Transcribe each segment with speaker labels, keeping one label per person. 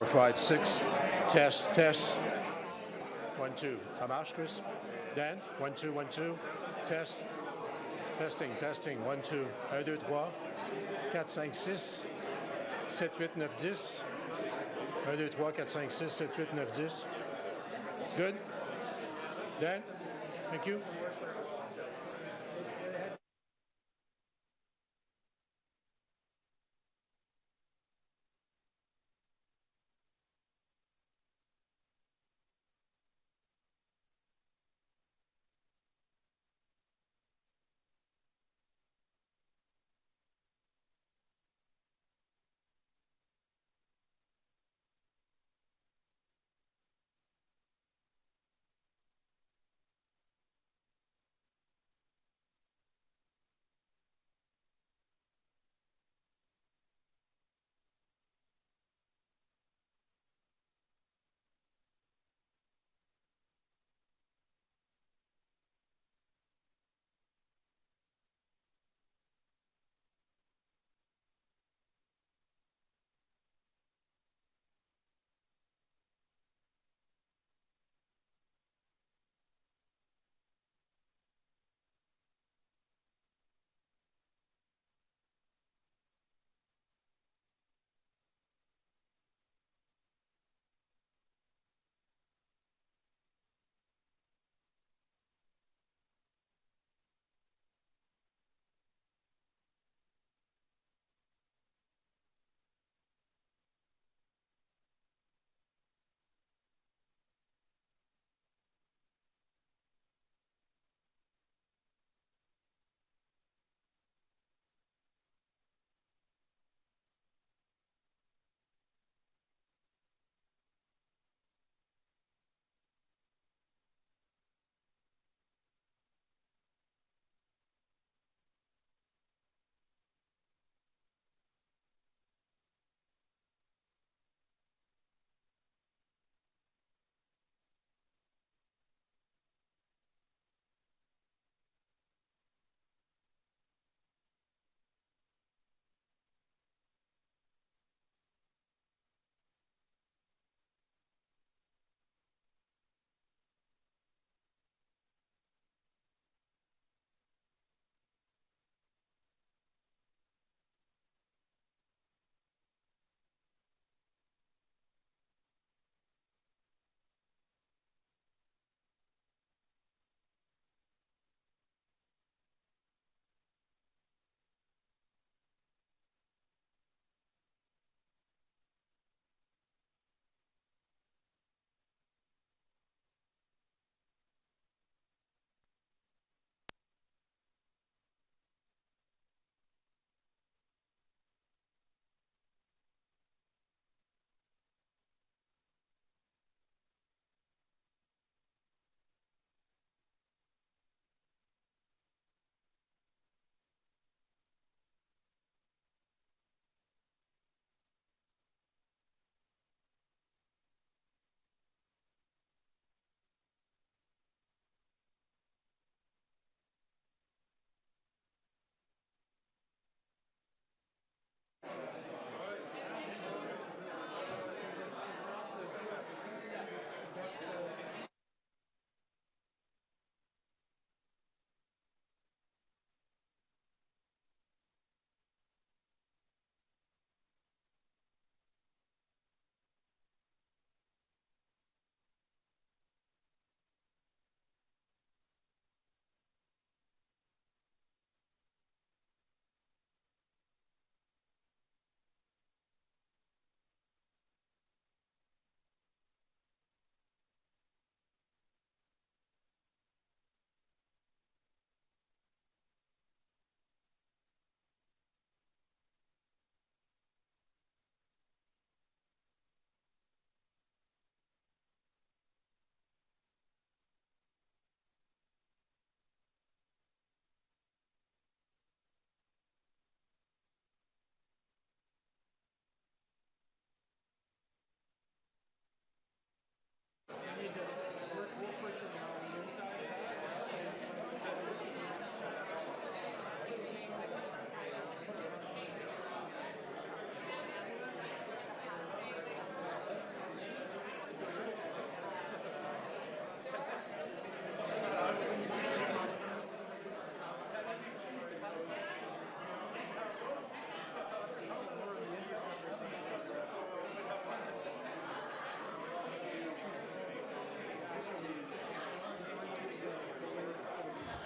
Speaker 1: 5, 6. Test, test. 1, 2. Ça marche, Chris? Dan? 1, 2, 1, 2. Test. Testing, testing. 1, 2. 1, 2, 3. 4, 5, 6. 7, 8, 9, 10. 1, 2, 3, 4, 5, 6, 7, 8, 9, 10. Good? Dan? Thank you.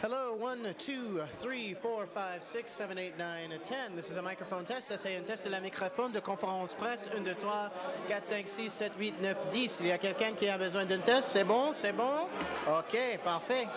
Speaker 2: Hello, 1, 2, 3, 4, 5, 6, 7, 8, 9, 10. This is a microphone test. Essayez un test de la microphone de conférence presse. 1, 2, 3, 4, 5, 6, 7, 8, 9, 10. Il y a quelqu'un qui a besoin d'un test? C'est bon? C'est bon? OK, parfait.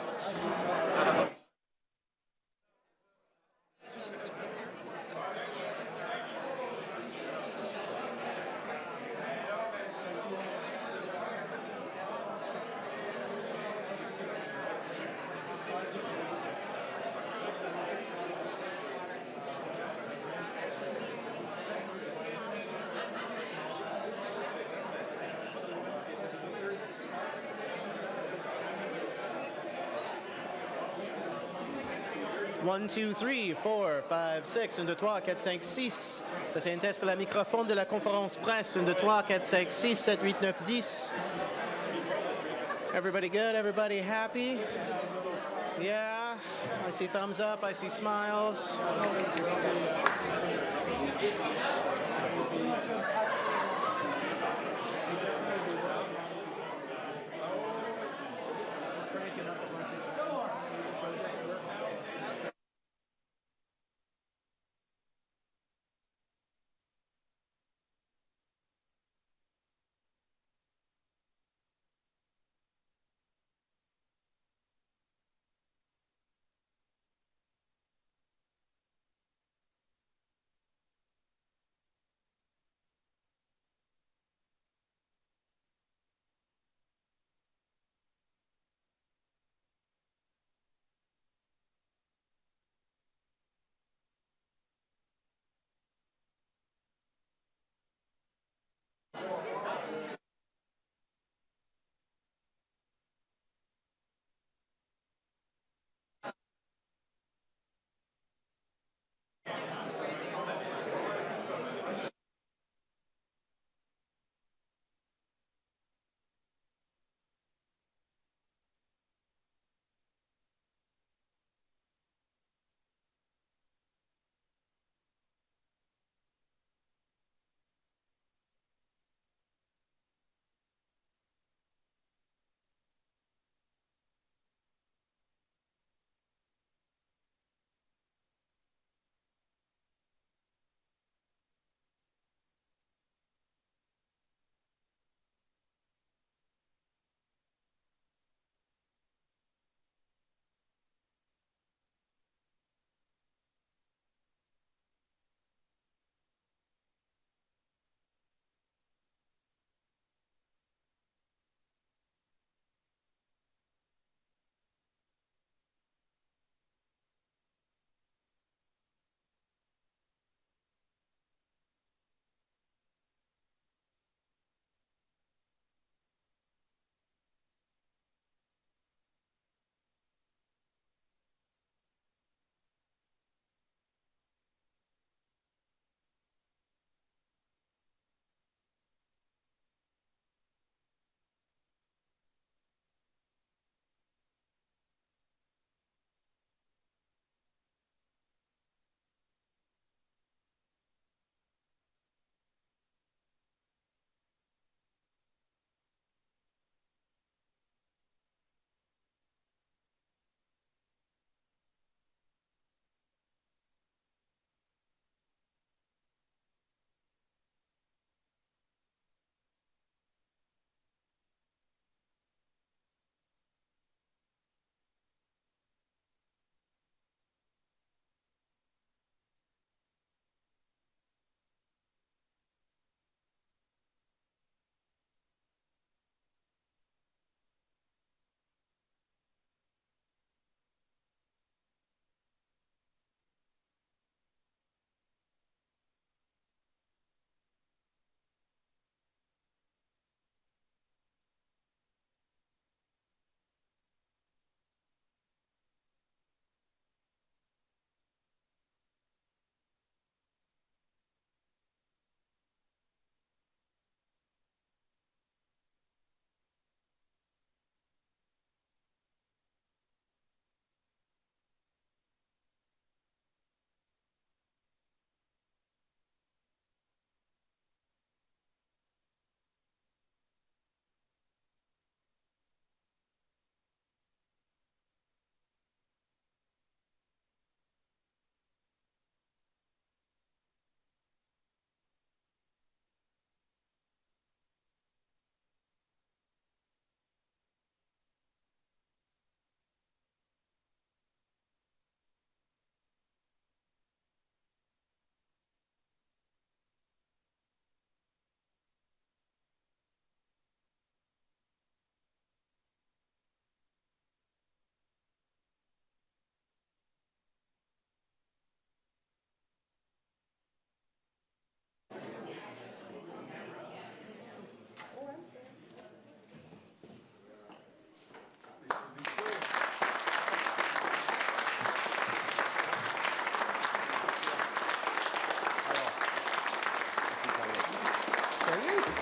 Speaker 2: 1, 2, 3, 4, 5, 6. 1, 2, 3, 4, 5, 6. Ça, c'est un test de la microphone de la conférence presse. 1, 2, 3, 4, 5, 6, 7, 8, 9, 10. Everybody good? Everybody happy? Yeah. I see thumbs up. I see smiles.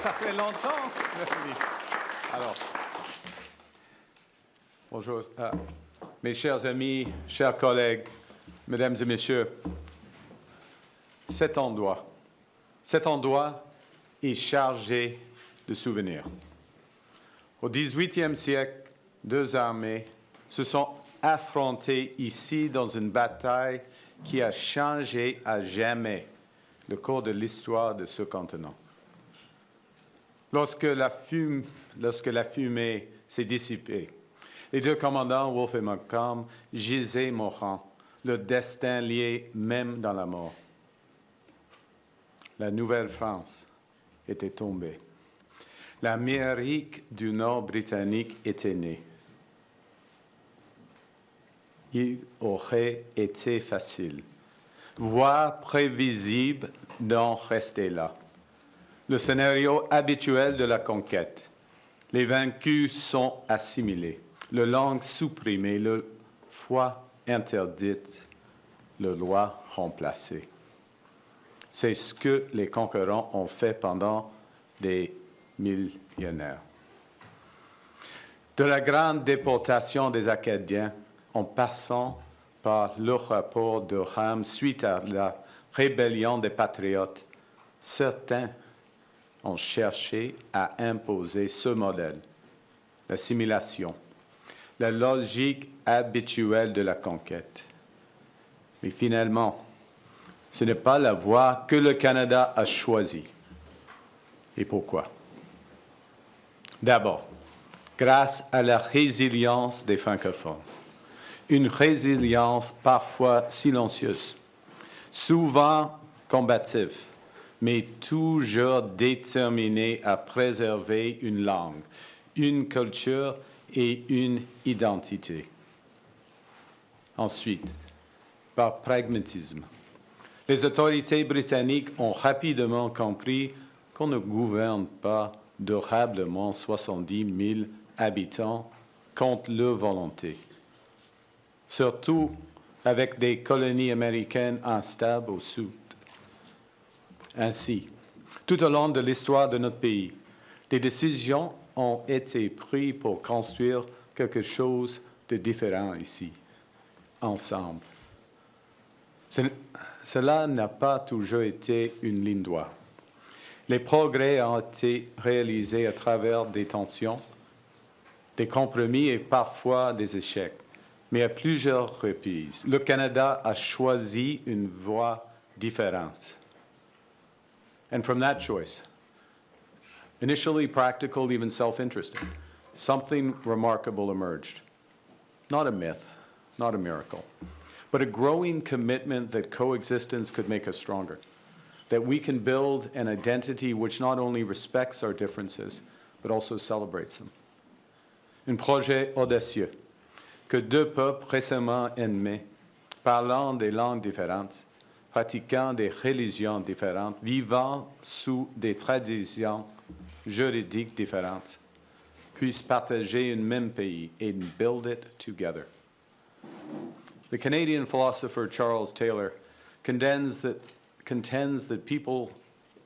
Speaker 3: Ça fait longtemps. Alors, bonjour. Mes chers amis, chers collègues, mesdames et messieurs, cet endroit est chargé de souvenirs. Au XVIIIe siècle, deux armées se sont affrontées ici dans une bataille qui a changé à jamais le cours de l'histoire de ce continent. Lorsque la fumée s'est dissipée, les deux commandants, Wolfe et Montcalm, gisaient mourants, leur destin lié même dans la mort. La Nouvelle-France était tombée. L'Amérique du Nord britannique était née. Il aurait été facile, voire prévisible, d'en rester là. Le scénario habituel de la conquête. Les vaincus sont assimilés, leur langue supprimée, leur foi interdite, leur loi remplacée. C'est ce que les conquérants ont fait pendant des millénaires. De la grande déportation des Acadiens, en passant par le rapport de Rame suite à la rébellion des Patriotes, certains ont cherché à imposer ce modèle, l'assimilation, la logique habituelle de la conquête. Mais finalement, ce n'est pas la voie que le Canada a choisie. Et pourquoi? D'abord, grâce à la résilience des francophones. Une résilience parfois silencieuse, souvent combative, mais toujours déterminée à préserver une langue, une culture et une identité. Ensuite, par pragmatisme. Les autorités britanniques ont rapidement compris qu'on ne gouverne pas durablement 70 000 habitants contre leur volonté. Surtout avec des colonies américaines instables au sud. Ainsi, tout au long de l'histoire de notre pays, des décisions ont été prises pour construire quelque chose de différent ici, ensemble. Cela n'a pas toujours été une ligne droite. Les progrès ont été réalisés à travers des tensions, des compromis et parfois des échecs. Mais à plusieurs reprises, le Canada a choisi une voie différente. And from that choice, initially practical, even self-interested, something remarkable emerged. Not a myth, not a miracle, but a growing commitment that coexistence could make us stronger, that we can build an identity which not only respects our differences, but also celebrates them. Un projet audacieux que deux peuples récemment ennemis, parlant des langues différentes, pratiquant des religions différentes, vivant sous des traditions juridiques différentes, puissent partager un même pays and build it together. The Canadian philosopher Charles Taylor contends that people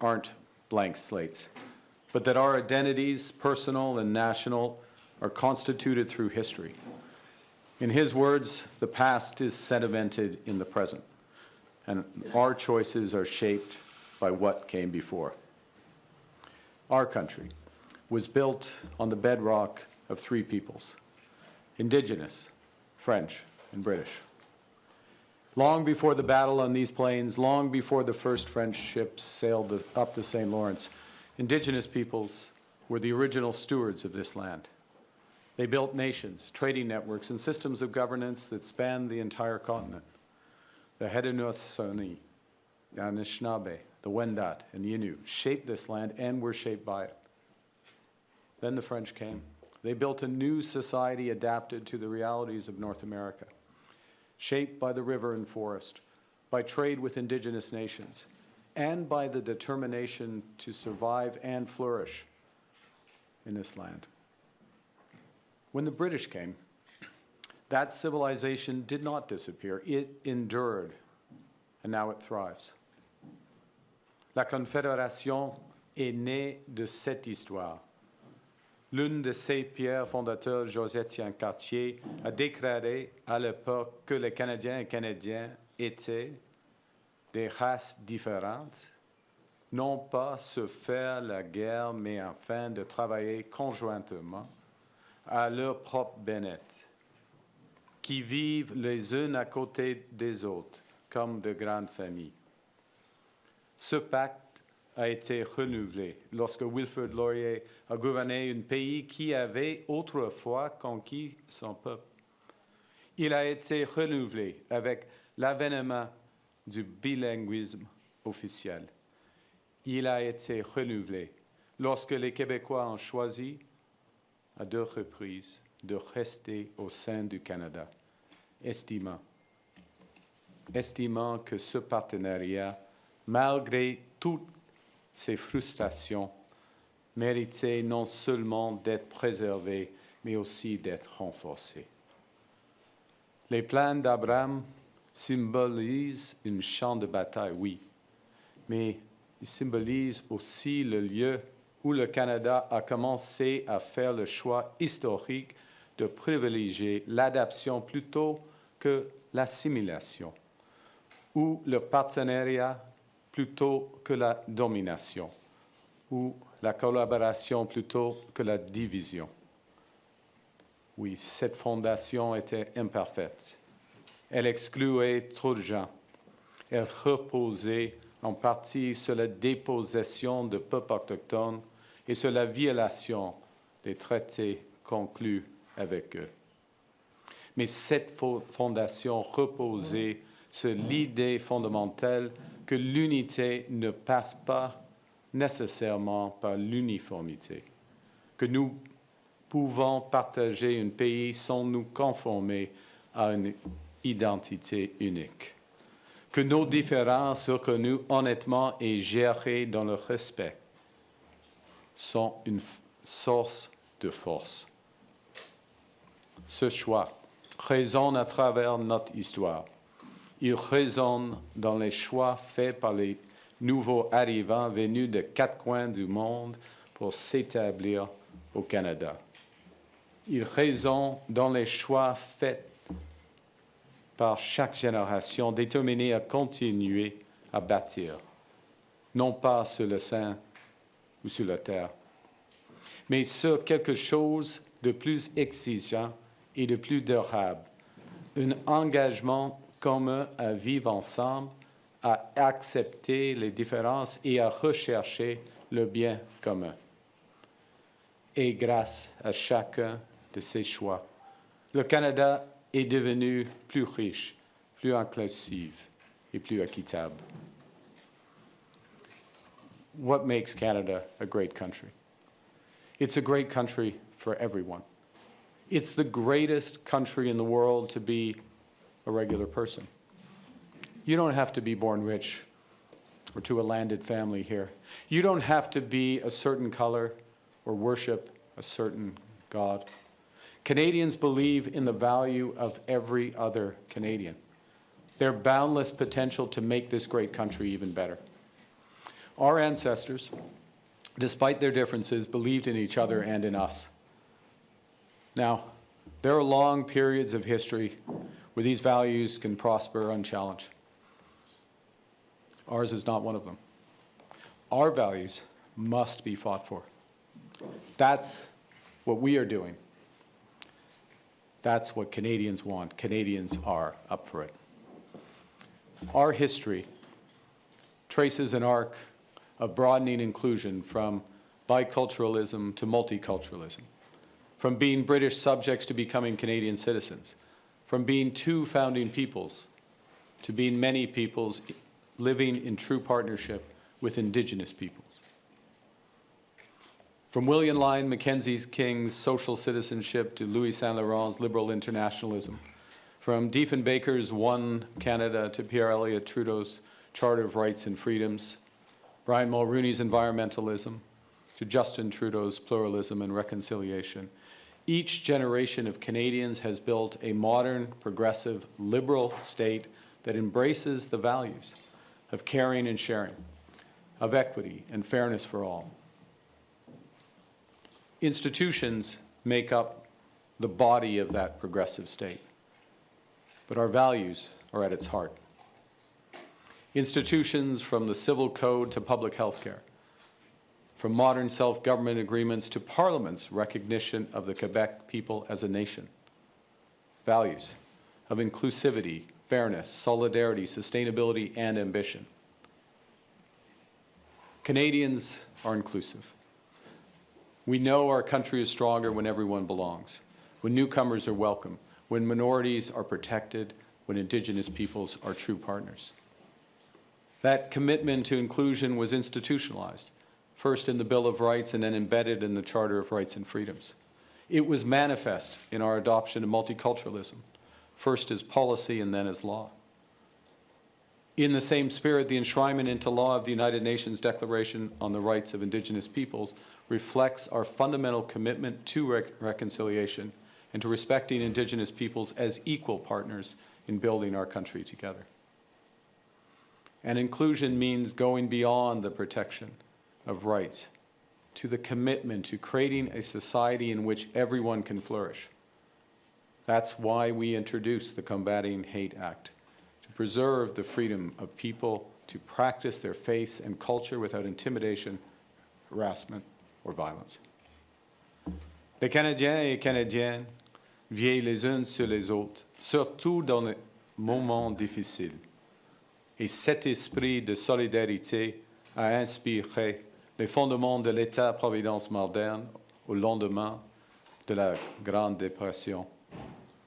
Speaker 3: aren't blank slates, but that our identities, personal and national, are constituted through history. In his words, the past is sedimented in the present, and our choices are shaped by what came before. Our country was built on the bedrock of three peoples: Indigenous, French, and British. Long before the battle on these plains, long before the first French ships sailed up the St. Lawrence, Indigenous peoples were the original stewards of this land. They built nations, trading networks, and systems of governance that spanned the entire continent. The Haudenosaunee, the Anishinaabe, the Wendat, and the Innu shaped this land and were shaped by it. Then the French came. They built a new society adapted to the realities of North America, shaped by the river and forest, by trade with indigenous nations, and by the determination to survive and flourish in this land. When the British came, that civilization did not disappear. It endured, and now it thrives. La Confédération est né de cette histoire. L'une de ses pères fondateurs, José-Étienne Cartier, a déclaré à l'époque que les Canadiens et Canadiennes étaient des races différentes, non pas se faire la guerre, mais afin de travailler conjointement à leur propre bien-être, qui vivent les uns à côté des autres comme de grandes familles. Ce pacte a été renouvelé lorsque Wilfrid Laurier a gouverné un pays qui avait autrefois conquis son peuple. Il a été renouvelé avec l'avènement du bilinguisme officiel. Il a été renouvelé lorsque les Québécois ont choisi, à 2 reprises, de rester au sein du Canada, estimant que ce partenariat, malgré toutes ces frustrations, méritait non seulement d'être préservé, mais aussi d'être renforcé. Les plans d'Abraham symbolisent un champ de bataille, oui, mais ils symbolisent aussi le lieu où le Canada a commencé à faire le choix historique de privilégier l'adaptation plutôt que l'assimilation, ou le partenariat plutôt que la domination, ou la collaboration plutôt que la division. Oui, cette fondation était imparfaite. Elle excluait trop de gens. Elle reposait en partie sur la dépossession de peuples autochtones et sur la violation des traités conclus avec eux. Mais cette fondation reposait sur l'idée fondamentale que l'unité ne passe pas nécessairement par l'uniformité, que nous pouvons partager un pays sans nous conformer à une identité unique, que nos différences reconnues honnêtement et gérées dans le respect sont une source de force. Ce choix résonne à travers notre histoire. Il résonne dans les choix faits par les nouveaux arrivants venus de 4 coins du monde pour s'établir au Canada. Il résonne dans les choix faits par chaque génération déterminée à continuer à bâtir, non pas sur le sein ou sur la terre, mais sur quelque chose de plus exigeant et de plus durable, un engagement commun à vivre ensemble, à accepter les différences et à rechercher le bien commun. Et grâce à chacun de ces choix, le Canada est devenu plus riche, plus inclusif et plus équitable. What makes Canada a great country? It's a great country for everyone. It's the greatest country in the world to be a regular person. You don't have to be born rich or to a landed family here. You don't have to be a certain color or worship a certain God. Canadians believe in the value of every other Canadian, their boundless potential to make this great country even better. Our ancestors, despite their differences, believed in each other and in us. Now, there are long periods of history where these values can prosper unchallenged. Ours is not one of them. Our values must be fought for. That's what we are doing. That's what Canadians want. Canadians are up for it. Our history traces an arc of broadening inclusion from biculturalism to multiculturalism, from being British subjects to becoming Canadian citizens, from being 2 founding peoples to being many peoples living in true partnership with Indigenous peoples. From William Lyon Mackenzie King's social citizenship to Louis Saint Laurent's liberal internationalism, from Diefenbaker's One Canada to Pierre Elliott Trudeau's Charter of Rights and Freedoms, Brian Mulroney's environmentalism to Justin Trudeau's pluralism and reconciliation, each generation of Canadians has built a modern, progressive, liberal state that embraces the values of caring and sharing, of equity and fairness for all. Institutions make up the body of that progressive state, but our values are at its heart. Institutions from the civil code to public health care, from modern self-government agreements to Parliament's recognition of the Quebec people as a nation. Values of inclusivity, fairness, solidarity, sustainability, and ambition. Canadians are inclusive. We know our country is stronger when everyone belongs, when newcomers are welcome, when minorities are protected, when Indigenous peoples are true partners. That commitment to inclusion was institutionalized, first in the Bill of Rights and then embedded in the Charter of Rights and Freedoms. It was manifest in our adoption of multiculturalism, first as policy and then as law. In the same spirit, the enshrinement into law of the United Nations Declaration on the Rights of Indigenous Peoples reflects our fundamental commitment to reconciliation and to respecting Indigenous peoples as equal partners in building our country together. And inclusion means going beyond the protection of rights to the commitment to creating a society in which everyone can flourish. That's why we introduced the Combating Hate Act, to preserve the freedom of people to practice their faith and culture without intimidation, harassment, or violence. Les Canadiens et Canadiennes veillent les uns sur les autres, surtout dans les moments difficiles. Et cet esprit de solidarité a inspiré les fondements de l'État-providence moderne au lendemain de la Grande Dépression,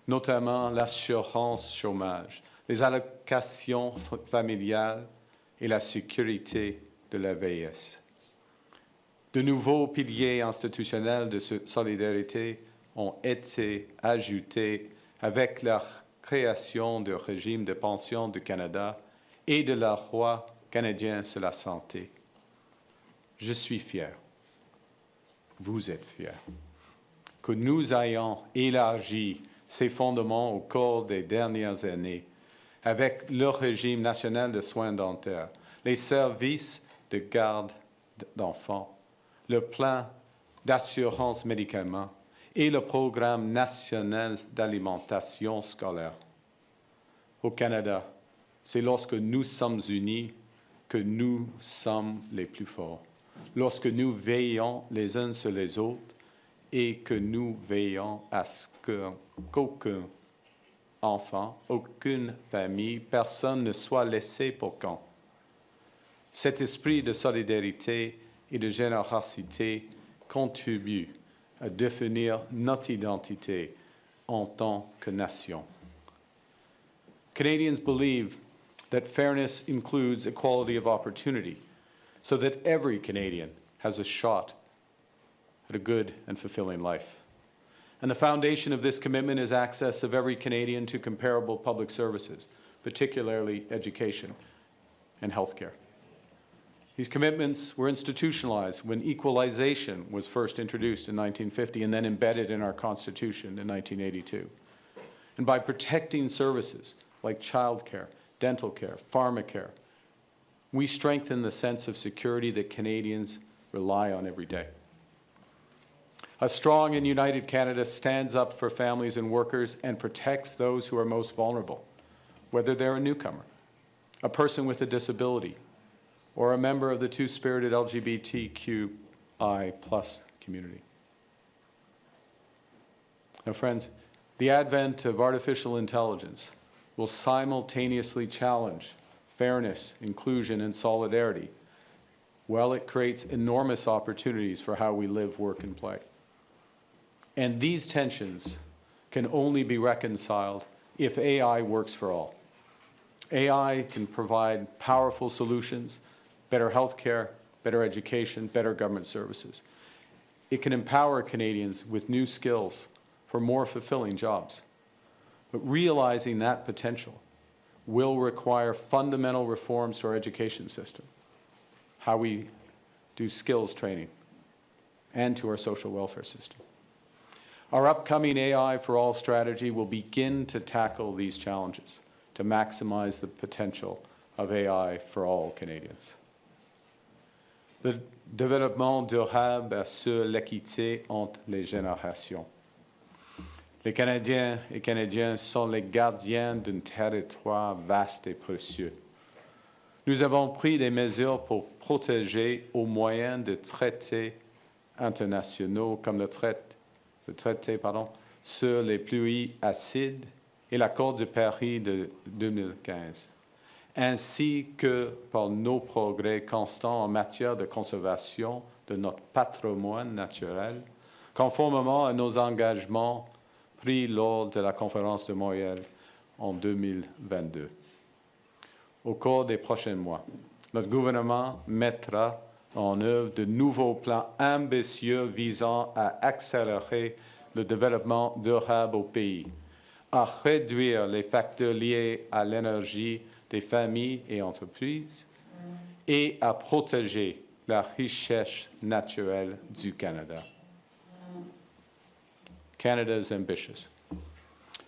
Speaker 3: notamment l'assurance chômage, les allocations familiales et la sécurité de la vieillesse. De nouveaux piliers institutionnels de solidarité ont été ajoutés avec la création du régime de pension du Canada et de la loi canadienne sur la santé. Je suis fier, vous êtes fiers, que nous ayons élargi ces fondements au cours des dernières années avec le régime national de soins dentaires, les services de garde d'enfants, le plan d'assurance médicaments et le programme national d'alimentation scolaire. Au Canada, c'est lorsque nous sommes unis que nous sommes les plus forts. Lorsque nous veillons les uns sur les autres et que nous veillons à ce qu'aucun enfant, aucune famille, personne ne soit laissé pour compte. Cet esprit de solidarité et de générosité contribue à définir notre identité en tant que nation. Canadians believe that fairness includes equality of opportunity, so that every Canadian has a shot at a good and fulfilling life. And the foundation of this commitment is access of every Canadian to comparable public services, particularly education and healthcare. These commitments were institutionalized when equalization was first introduced in 1950 and then embedded in our Constitution in 1982. And by protecting services like childcare, dental care, pharmacare, we strengthen the sense of security that Canadians rely on every day. A strong and united Canada stands up for families and workers and protects those who are most vulnerable, whether they're a newcomer, a person with a disability, or a member of the two-spirited LGBTQI+ community. Now, friends, the advent of artificial intelligence will simultaneously challenge fairness, inclusion, and solidarity, while it creates enormous opportunities for how we live, work, and play. And these tensions can only be reconciled if AI works for all. AI can provide powerful solutions, better healthcare, better education, better government services. It can empower Canadians with new skills for more fulfilling jobs. But realizing that potential will require fundamental reforms to our education system, how we do skills training, and to our social welfare system. Our upcoming AI for All strategy will begin to tackle these challenges to maximize the potential of AI for all Canadians. Le développement durable assure l'équité entre les générations. Les Canadiens et Canadiennes sont les gardiens d'un territoire vaste et précieux. Nous avons pris des mesures pour protéger au moyen de traités internationaux comme le traité sur les pluies acides et l'accord de Paris de 2015, ainsi que par nos progrès constants en matière de conservation de notre patrimoine naturel, conformément à nos engagements pris lors de la conférence de Montréal en 2022. Au cours des prochains mois, notre gouvernement mettra en œuvre de nouveaux plans ambitieux visant à accélérer le développement durable au pays, à réduire les facteurs liés à l'énergie des familles et entreprises et à protéger la richesse naturelle du Canada. Canada is ambitious.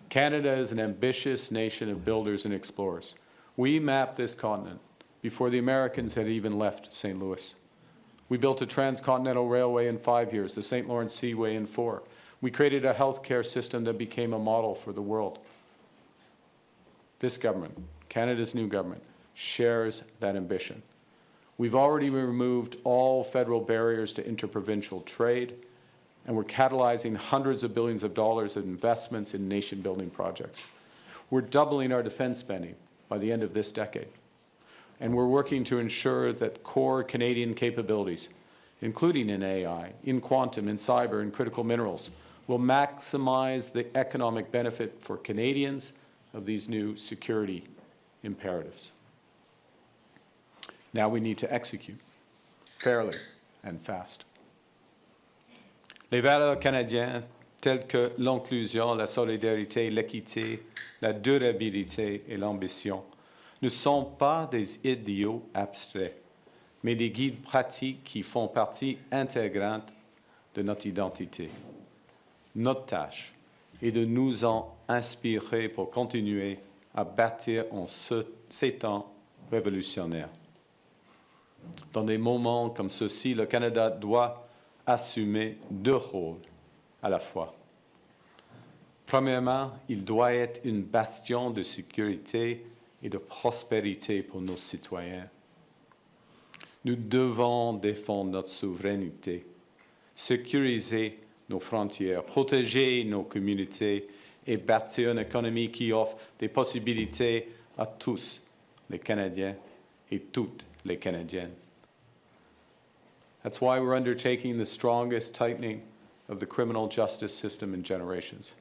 Speaker 3: Canada is an ambitious nation of builders and explorers. We mapped this continent before the Americans had even left St. Louis. We built a transcontinental railway in 5 years, the St. Lawrence Seaway in 4. We created a healthcare system that became a model for the world. This government, Canada's new government, shares that ambition. We've already removed all federal barriers to interprovincial trade, and we're catalyzing hundreds of billions of dollars of investments in nation-building projects. We're doubling our defense spending by the end of this decade. And we're working to ensure that core Canadian capabilities, including in AI, in quantum, in cyber, and critical minerals, will maximize the economic benefit for Canadians of these new security imperatives. Now we need to execute fairly and fast. Les valeurs canadiennes telles que l'inclusion, la solidarité, l'équité, la durabilité et l'ambition ne sont pas des idéaux abstraits, mais des guides pratiques qui font partie intégrante de notre identité. Notre tâche est de nous en inspirer pour continuer à bâtir en ces temps révolutionnaires. Dans des moments comme ceux-ci, le Canada doit assumer 2 rôles à la fois. Premièrement, il doit être une bastion de sécurité et de prospérité pour nos citoyens. Nous devons défendre notre souveraineté, sécuriser nos frontières, protéger nos communautés et bâtir une économie qui offre des possibilités à tous les Canadiens et toutes les Canadiennes. That's why we're undertaking the strongest tightening of the criminal justice system in generations.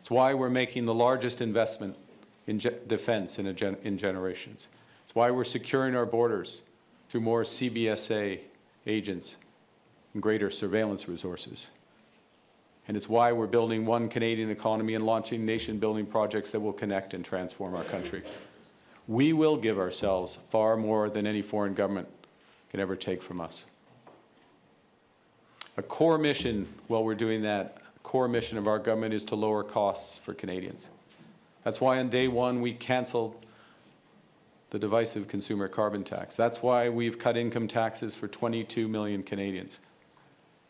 Speaker 3: It's why we're making the largest investment in defense in generations. It's why we're securing our borders through more CBSA agents and greater surveillance resources. And it's why we're building one Canadian economy and launching nation-building projects that will connect and transform our country. We will give ourselves far more than any foreign government can ever take from us. A core mission, while we're doing that, a core mission of our government is to lower costs for Canadians. That's why on day one we canceled the divisive consumer carbon tax. That's why we've cut income taxes for 22 million Canadians.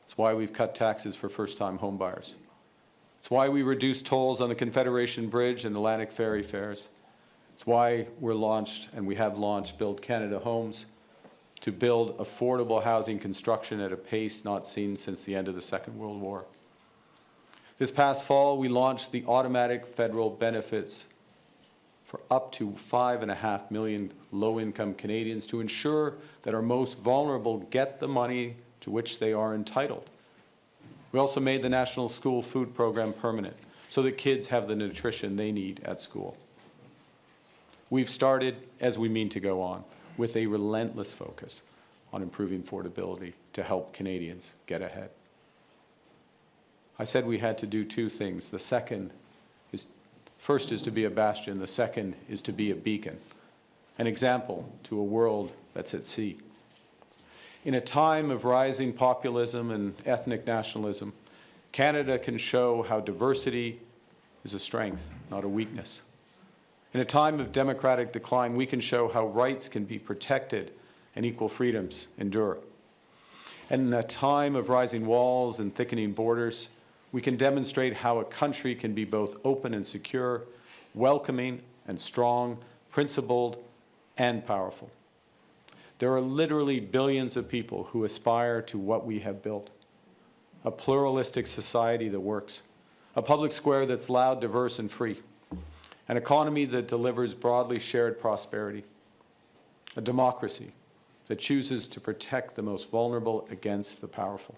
Speaker 3: That's why we've cut taxes for first-time homebuyers. It's why we reduced tolls on the Confederation Bridge and Atlantic Ferry fares. It's why we're launched, and we have launched, Build Canada Homes, to build affordable housing construction at a pace not seen since the end of the Second World War. This past fall, we launched the automatic federal benefits for up to 5.5 million low-income Canadians to ensure that our most vulnerable get the money to which they are entitled. We also made the National School Food Program permanent so that kids have the nutrition they need at school. We've started, as we mean to go on, with a relentless focus on improving affordability to help Canadians get ahead. I said we had to do 2 things. The first is to be a bastion. The second is to be a beacon, an example to a world that's at sea. In a time of rising populism and ethnic nationalism, Canada can show how diversity is a strength, not a weakness. In a time of democratic decline, we can show how rights can be protected and equal freedoms endure. And in a time of rising walls and thickening borders, we can demonstrate how a country can be both open and secure, welcoming and strong, principled and powerful. There are literally billions of people who aspire to what we have built: a pluralistic society that works, a public square that's loud, diverse, and free, an economy that delivers broadly shared prosperity, a democracy that chooses to protect the most vulnerable against the powerful.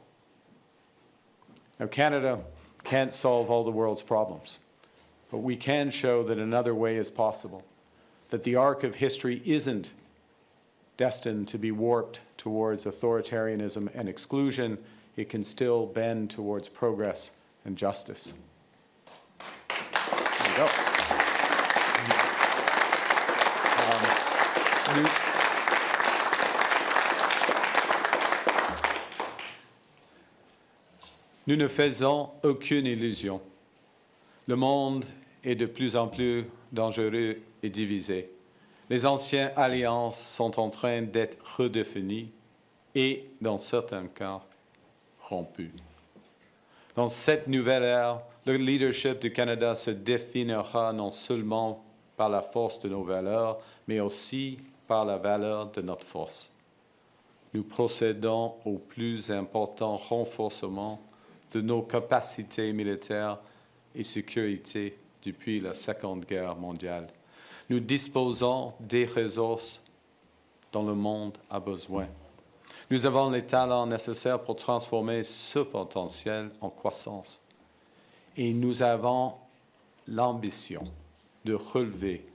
Speaker 3: Now, Canada can't solve all the world's problems, but we can show that another way is possible, that the arc of history isn't destined to be warped towards authoritarianism and exclusion. It can still bend towards progress and justice. There you go. Nous ne faisons aucune illusion. Le monde est de plus en plus dangereux et divisé. Les anciennes alliances sont en train d'être redéfinies et, dans certains cas, rompues. Dans cette nouvelle ère, le leadership du Canada se définira non seulement par la force de nos valeurs, mais aussi par la valeur de notre force. Nous procédons au plus important renforcement de nos capacités militaires et sécurité depuis la Seconde Guerre mondiale. Nous disposons des ressources dont le monde a besoin. Nous avons les talents nécessaires pour transformer ce potentiel en croissance. Et nous avons l'ambition de relever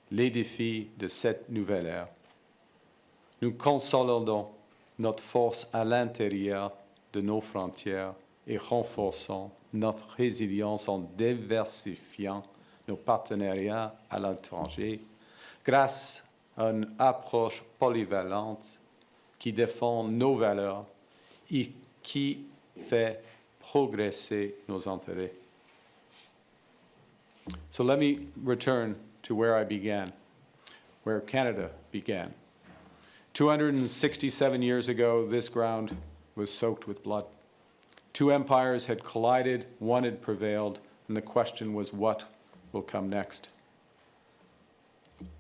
Speaker 3: les défis de cette nouvelle ère. Nous consolidons notre force à l'intérieur de nos frontières et renforçons notre résilience en diversifiant nos partenariats à l'étranger grâce à une approche polyvalente qui défend nos valeurs et qui fait progresser nos intérêts. So let me return to where I began, where Canada began. 267 years ago, this ground was soaked with blood. Two empires had collided, one had prevailed, and the question was, what will come next?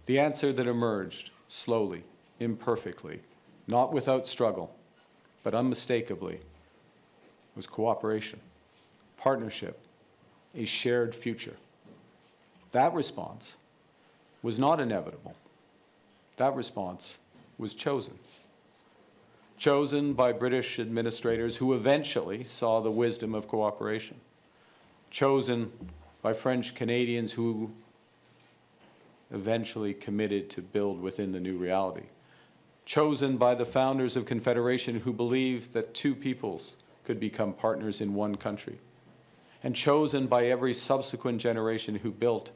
Speaker 3: The answer that emerged slowly, imperfectly, not without struggle, but unmistakably, was cooperation, partnership, a shared future. That response was not inevitable. That response was chosen. Chosen by British administrators who eventually saw the wisdom of cooperation. Chosen by French Canadians who eventually committed to build within the new reality. Chosen by the founders of Confederation who believed that two peoples could become partners in one country. And chosen by every subsequent generation who built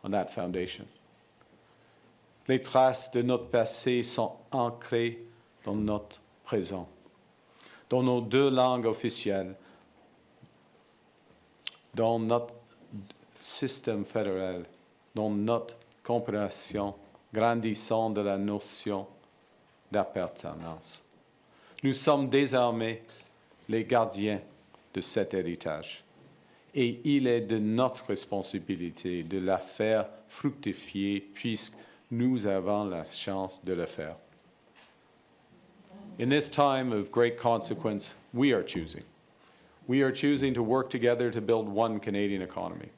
Speaker 3: on that foundation. Les traces de notre passé sont ancrées dans notre présent, dans nos deux langues officielles, dans notre système fédéral, dans notre compréhension grandissante de la notion d'appartenance. Nous sommes désormais les gardiens de cet héritage. Et il est de notre responsabilité de la faire fructifier puisque nous avons la chance de le faire. In this time of great consequence, we are choosing. We are choosing to work together to build one Canadian economy.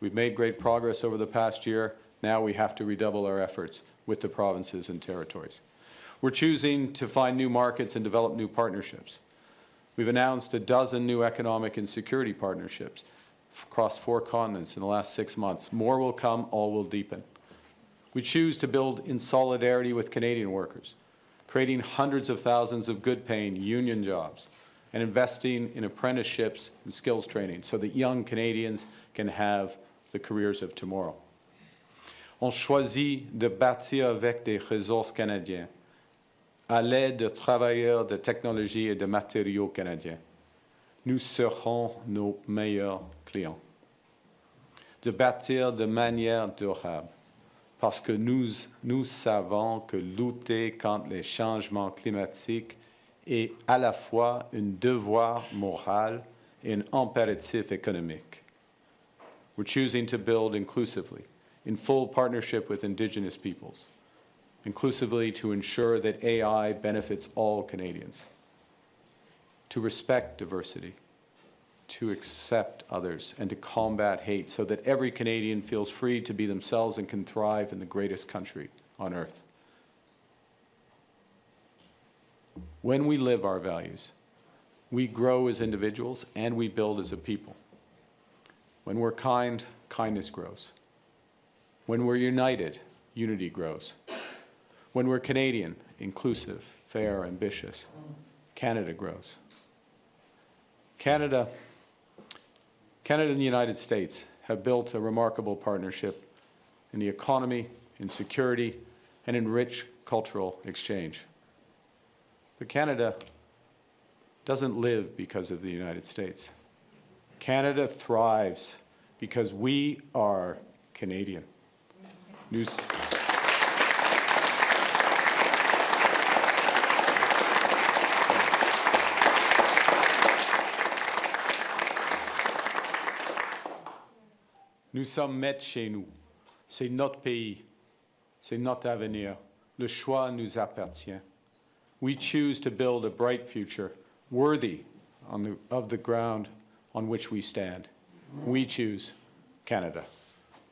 Speaker 3: We've made great progress over the past year. Now we have to redouble our efforts with the provinces and territories. We're choosing to find new markets and develop new partnerships. We've announced a dozen new economic and security partnerships across 4 continents in the last 6 months. More will come, all will deepen. We choose to build in solidarity with Canadian workers, creating hundreds of thousands of good-paying union jobs and investing in apprenticeships and skills training so that young Canadians can have the careers of tomorrow. On choisit de bâtir avec des ressources canadiennes, à l'aide de travailleurs de technologie et de matériaux canadiens. Nous serons nos meilleurs clients. De bâtir de manière durable, parce que nous savons que lutter contre les changements climatiques est à la fois un devoir moral et un impératif économique. We're choosing to build inclusively, in full partnership with Indigenous peoples, inclusively to ensure that AI benefits all Canadians, to respect diversity, to accept others, and to combat hate so that every Canadian feels free to be themselves and can thrive in the greatest country on earth. When we live our values, we grow as individuals and we build as a people. When we're kind, kindness grows. When we're united, unity grows. When we're Canadian, inclusive, fair, ambitious, Canada grows. Canada and the United States have built a remarkable partnership in the economy, in security, and in rich cultural exchange. But Canada doesn't live because of the United States. Canada thrives because we are Canadian. Nous sommes maîtres chez nous. C'est notre pays. C'est notre avenir. Le choix nous appartient. We choose to build a bright future worthy of the ground on which we stand. We choose Canada.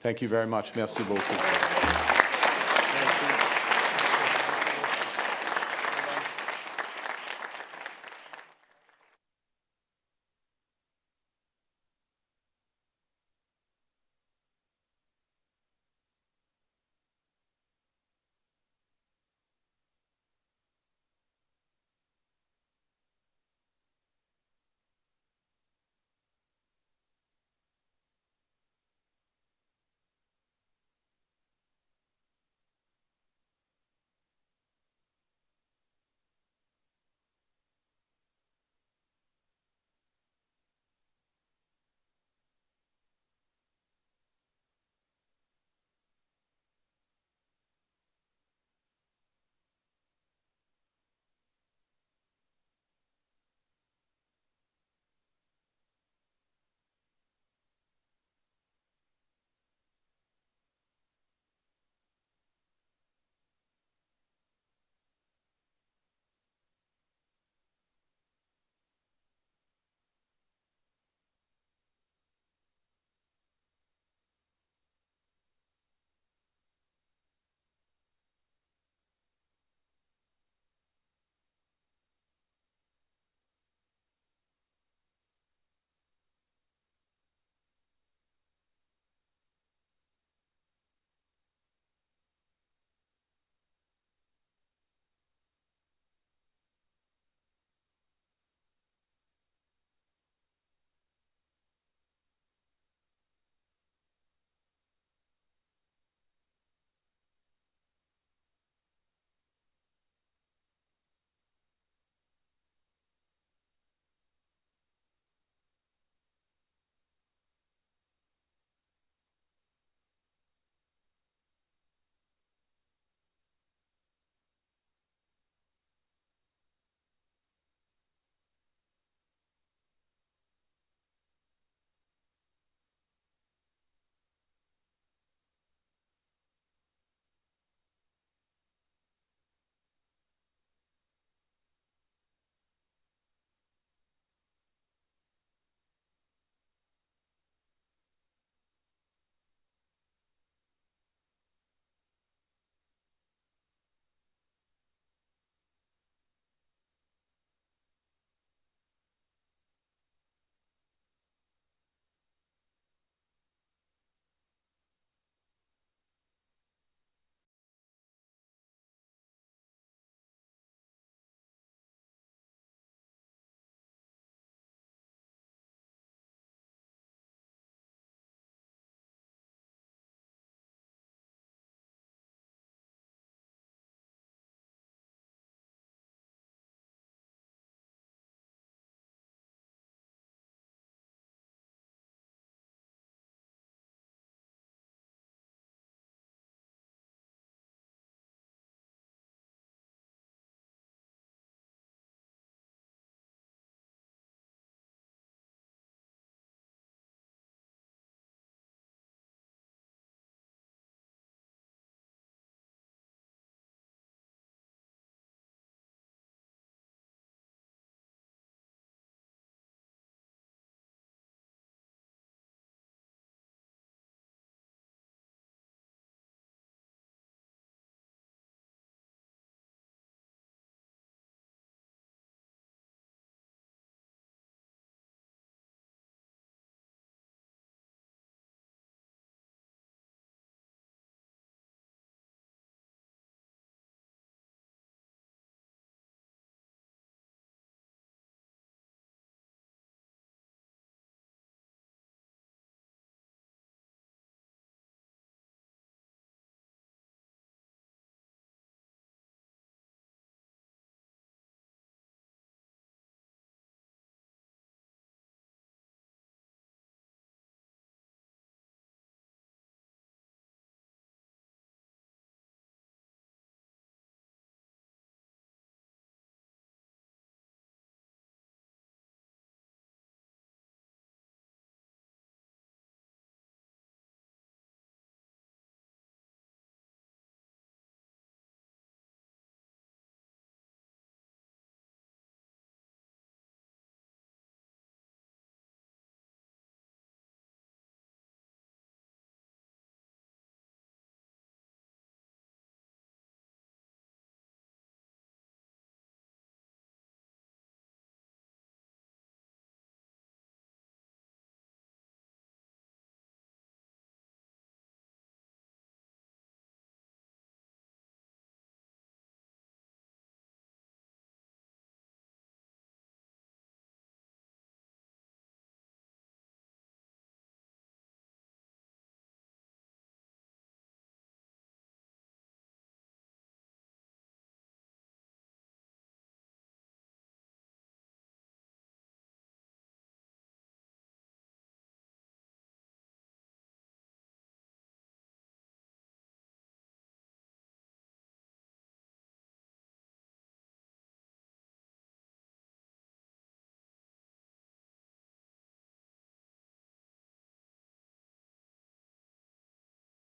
Speaker 3: Thank you very much. Merci beaucoup.